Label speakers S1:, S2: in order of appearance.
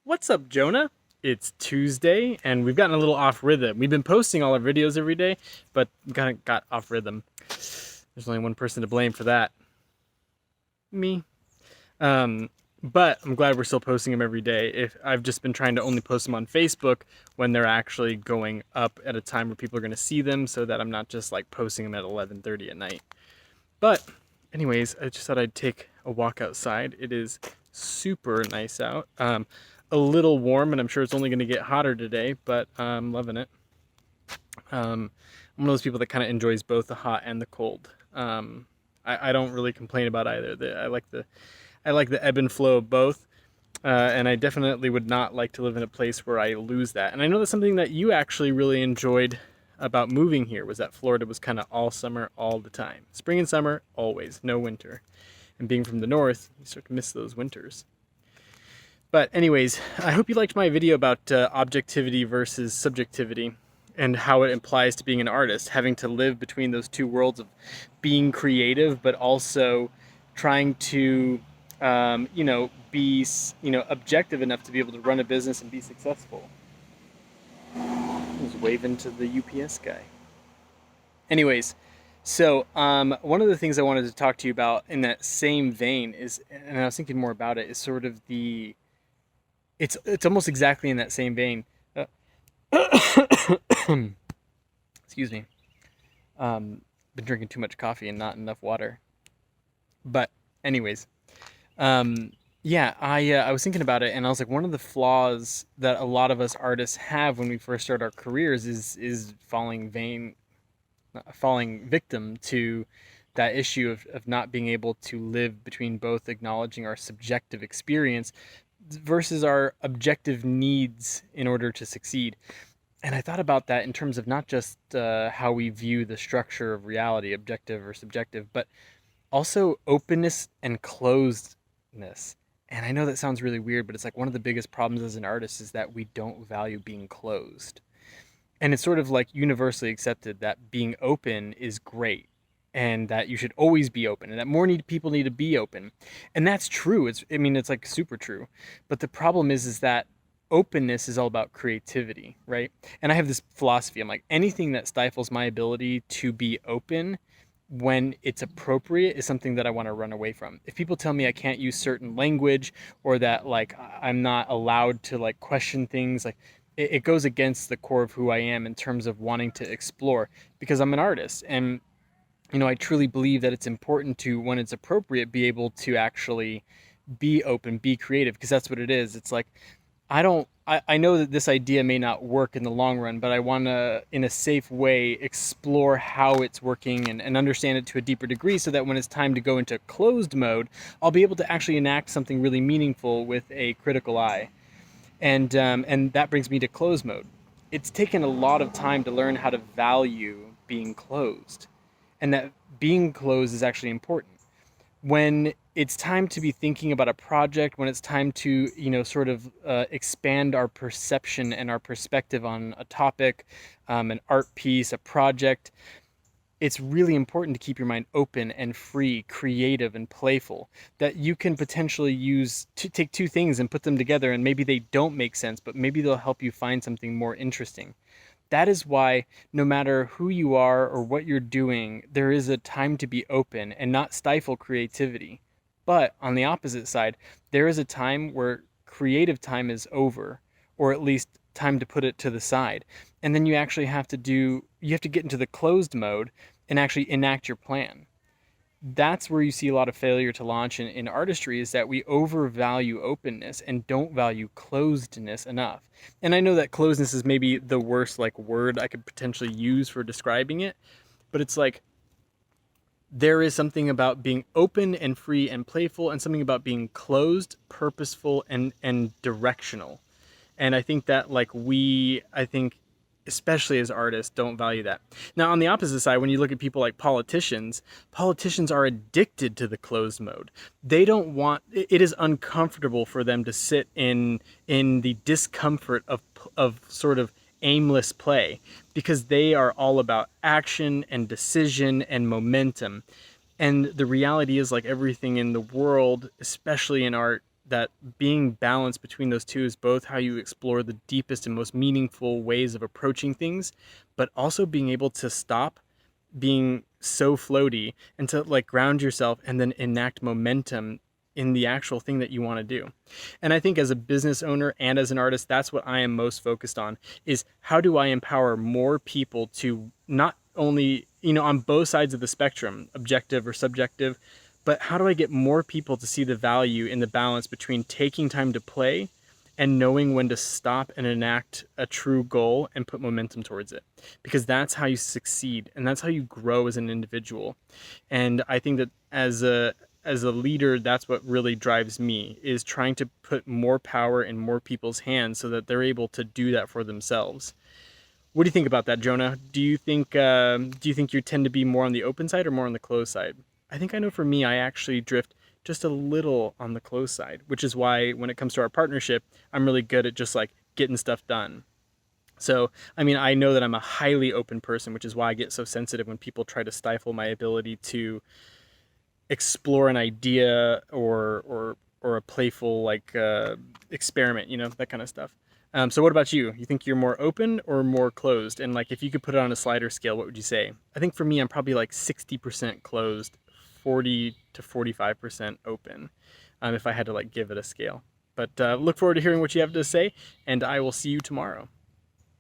S1: What's up, Jonah? It's Tuesday, and we've gotten a little off rhythm. We've been posting all our videos every day, but we kind of got off rhythm. There's only one person to blame for that. Me. Um, but I'm glad we're still posting them every day. If I've just been trying to only post them on Facebook when they're actually going up at a time where people are going to see them, so that I'm not just like posting them at 11:30 at night. But anyways, I just thought I'd take a walk outside. It is super nice out. A little warm, and I'm sure it's only going to get hotter today, but I'm loving it. I'm one of those people that kind of enjoys both the hot and the cold. I don't really complain about either. I like the ebb and flow of both, and I definitely would not like to live in a place where I lose that. And I know that's something that you actually really enjoyed about moving here, was that Florida was kind of all summer all the time. Spring and summer, always, no winter. And being from the north, you start to miss those winters. But anyways, I hope you liked my video about objectivity versus subjectivity and how it applies to being an artist, having to live between those two worlds of being creative, but also trying to, be, objective enough to be able to run a business and be successful. I was waving to the UPS guy. Anyways, so one of the things I wanted to talk to you about in that same vein is, and I was thinking more about it, is sort of it's almost exactly in that same vein. Excuse me. Been drinking too much coffee and not enough water. But anyways, yeah, I was thinking about it, and I was like, one of the flaws that a lot of us artists have when we first start our careers is falling victim to that issue of not being able to live between both acknowledging our subjective experience versus our objective needs in order to succeed. And I thought about that in terms of not just how we view the structure of reality, objective or subjective, but also openness and closedness. And I know that sounds really weird, but it's like one of the biggest problems as an artist is that we don't value being closed. And it's sort of like universally accepted that being open is great and that you should always be open and that people need to be open. And that's true. It's like super true. But the problem is that openness is all about creativity, right? And I have this philosophy. I'm like, anything that stifles my ability to be open when it's appropriate is something that I want to run away from. If people tell me I can't use certain language, or that like I'm not allowed to like question things, like it goes against the core of who I am in terms of wanting to explore, because I'm an artist. And I truly believe that it's important to, when it's appropriate, be able to actually be open, be creative, because that's what it is. It's like I know that this idea may not work in the long run, but I want to, in a safe way, explore how it's working, and understand it to a deeper degree, so that when it's time to go into closed mode, I'll be able to actually enact something really meaningful with a critical eye. And that brings me to closed mode. It's taken a lot of time to learn how to value being closed, and that being closed is actually important. When it's time to be thinking about a project, when it's time to, sort of expand our perception and our perspective on a topic, an art piece, a project, it's really important to keep your mind open and free, creative and playful. That you can potentially use to take two things and put them together, and maybe they don't make sense, but maybe they'll help you find something more interesting. That is why, no matter who you are or what you're doing, there is a time to be open and not stifle creativity. But on the opposite side, there is a time where creative time is over, or at least time to put it to the side. And then you have to get into the closed mode and actually enact your plan. That's where you see a lot of failure to launch in artistry, is that we overvalue openness and don't value closedness enough. And I know that closeness is maybe the worst like word I could potentially use for describing it, but it's like there is something about being open and free and playful, and something about being closed, purposeful, and directional. And I think that I think especially as artists, don't value that. Now, on the opposite side, when you look at people like politicians are addicted to the closed mode. They don't want, it is uncomfortable for them to sit in the discomfort of sort of aimless play, because they are all about action and decision and momentum. And the reality is, like everything in the world, especially in art, that being balanced between those two is both how you explore the deepest and most meaningful ways of approaching things, but also being able to stop being so floaty and to like ground yourself and then enact momentum in the actual thing that you want to do. And I think as a business owner and as an artist, that's what I am most focused on, is how do I empower more people to not only, on both sides of the spectrum, objective or subjective, but how do I get more people to see the value in the balance between taking time to play and knowing when to stop and enact a true goal and put momentum towards it? Because that's how you succeed and that's how you grow as an individual. And I think that as a leader, that's what really drives me, is trying to put more power in more people's hands so that they're able to do that for themselves. What do you think about that, Jonah? Do you think you tend to be more on the open side or more on the closed side? I think I know for me, I actually drift just a little on the closed side, which is why when it comes to our partnership, I'm really good at just like getting stuff done. So, I mean, I know that I'm a highly open person, which is why I get so sensitive when people try to stifle my ability to explore an idea or a playful like experiment, that kind of stuff. So what about you? You think you're more open or more closed? And like, if you could put it on a slider scale, what would you say? I think for me, I'm probably like 60% closed, 40 to 45% open, if I had to like give it a scale. But look forward to hearing what you have to say, and I will see you tomorrow.